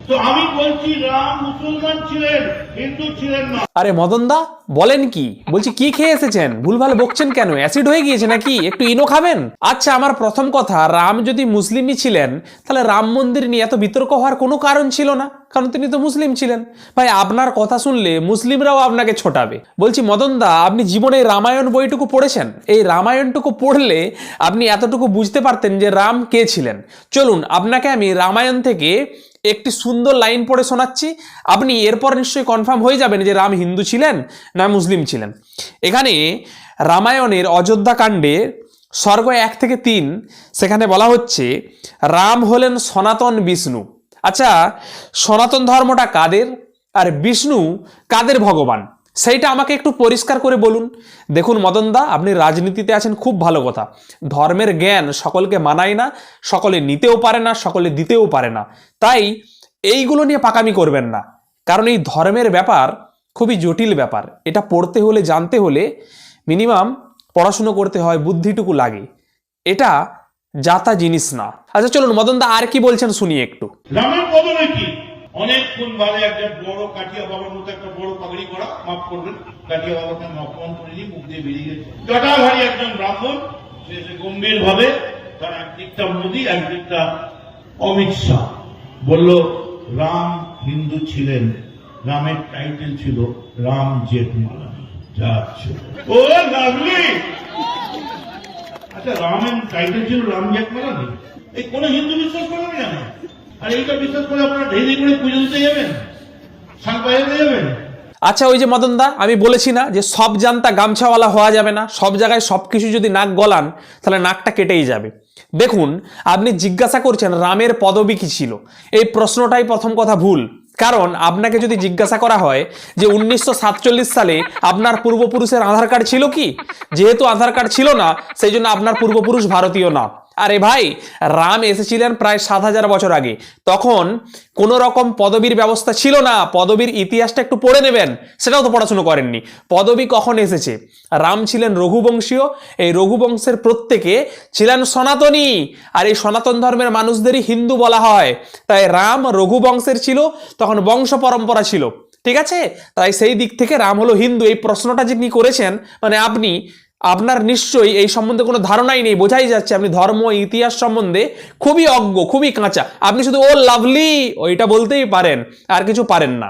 তো আমি বলছি রাম মুসলমান ছিলেন, হিন্দু ছিলেন না। আরে মদন দা বলেন কি? বলছি কি খেয়ে এসেছেন? ভুলভাল বকছেন কেন? অ্যাসিড হয়ে গিয়েছে নাকি? একটু ইনো খাবেন? আচ্ছা, আমার প্রথম কথা, রাম যদি মুসলিমই ছিলেন তাহলে রাম মন্দির নিয়ে এত বিতর্ক হওয়ার কোনো কারণ ছিল না, কারণ তিনি তো মুসলিম ছিলেন। ভাই আপনার কথা শুনলে মুসলিমরাও আপনাকে ছোটাবে। বলছি মদন দা, আপনি জীবনে রামায়ণ বইটুকু পড়েছেন? এই রামায়ণটুকু পড়লে আপনি এতটুকু বুঝতে পারতেন যে রাম কে ছিলেন। চলুন আপনাকে আমি রামায়ণ থেকে একটি সুন্দর লাইন পড়ে শোনাচ্ছি, আপনি এরপর নিশ্চয়ই কনফার্ম হয়ে যাবেন যে রাম হিন্দু ছিলেন না মুসলিম ছিলেন। এখানে রামায়ণের অযোধ্যা কাণ্ডে স্বর্গ 1 থেকে 3 সেখানে বলা হচ্ছে রাম হলেন সনাতন বিষ্ণু। আচ্ছা, সনাতন ধর্মটা কাদের আর বিষ্ণু কাদের ভগবান সেইটা আমাকে একটু পরিষ্কার করে বলুন। দেখুন মদন দা, আপনি রাজনীতিতে আছেন, খুব ভালো কথা। ধর্মের জ্ঞান সকলকে মানায় না, সকলে নিতেও পারে না, সকলে দিতেও পারে না। তাই এইগুলো নিয়ে পাকামি করবেন না, কারণ এই ধর্মের ব্যাপার খুবই জটিল ব্যাপার। এটা পড়তে হলে, জানতে হলে মিনিমাম পড়াশুনো করতে হয়, বুদ্ধিটুকু লাগে। এটা যাতা জিনিস না। আচ্ছা চলুন মদন দা, আর কি বলছেন শুনি একটু। রামের বদলে কি অনেকক্ষণ বাদে একটা বড় কাটিয়া বাবার মতো একটা বড় পাগড়ি করা, মাফ করবেন, কাটিয়া বাবাকে অপমান করিনি, মুখ দিয়ে বেরিয়ে গেছে। জটাধারী একজন ব্রাহ্মণ, সে গম্ভীর ভাবে, তার একদিকটা মোদী একদিকটা অমিত শাহ, বলল রাম হিন্দু ছিলেন, রামের টাইটেল ছিল রাম জেঠমালানি। ও লাভলি, আচ্ছা রামের টাইটেল ছিল রাম জেঠমালানি, এই কোন হিন্দু বিশ্বাস করেন না। আর এইটা বিশ্বাস করে আপনারা ঢেলে করে পুজো দিতে যাবেন, শাক বাজাতে যাবেন। আচ্ছা, ওই যে মদন দা, আমি বলেছি না যে সব জানতা গামছাওয়ালা হওয়া যাবে না, সব জায়গায় সব কিছু যদি নাক গলান তাহলে নাকটা কেটেই যাবে। দেখুন, আপনি জিজ্ঞাসা করছেন রামের পদবী কি ছিল, এই প্রশ্নটাই প্রথম কথা ভুল। কারণ আপনাকে যদি জিজ্ঞাসা করা হয় যে 1947 সালে আপনার পূর্বপুরুষের আধার কার্ড ছিল কি, যেহেতু আধার কার্ড ছিল না সেই জন্য আপনার পূর্বপুরুষ ভারতীয় না। আরে ভাই, রাম এসেছিলেন প্রায় 7000 বছর আগে, তখন কোনো রকম পদবীর ব্যবস্থা ছিল না। পদবীর ইতিহাসটা একটু পড়ে নেবেন, সেটাও তো পড়াশুনো করেননি। পদবী কখন এসেছে? রাম ছিলেন রঘুবংশীয়, এই রঘুবংশের প্রত্যেকে ছিলেন সনাতনী, আর এই সনাতন ধর্মের মানুষদেরই হিন্দু বলা হয়। তাই রাম রঘুবংশের ছিল, তখন বংশ পরম্পরা ছিল, ঠিক আছে? তাই সেই দিক থেকে রাম হলো হিন্দু। এই প্রশ্নটা যিনি করেছেন, মানে আপনার নিশ্চয়ই এই সম্বন্ধে কোনো ধারণাই নেই। বোঝাই যাচ্ছে আপনি ধর্ম ইতিহাস সম্বন্ধে খুবই অজ্ঞ, খুবই কাঁচা। আপনি শুধু ও লাভলি ওইটা বলতেই পারেন, আর কিছু পারেন না।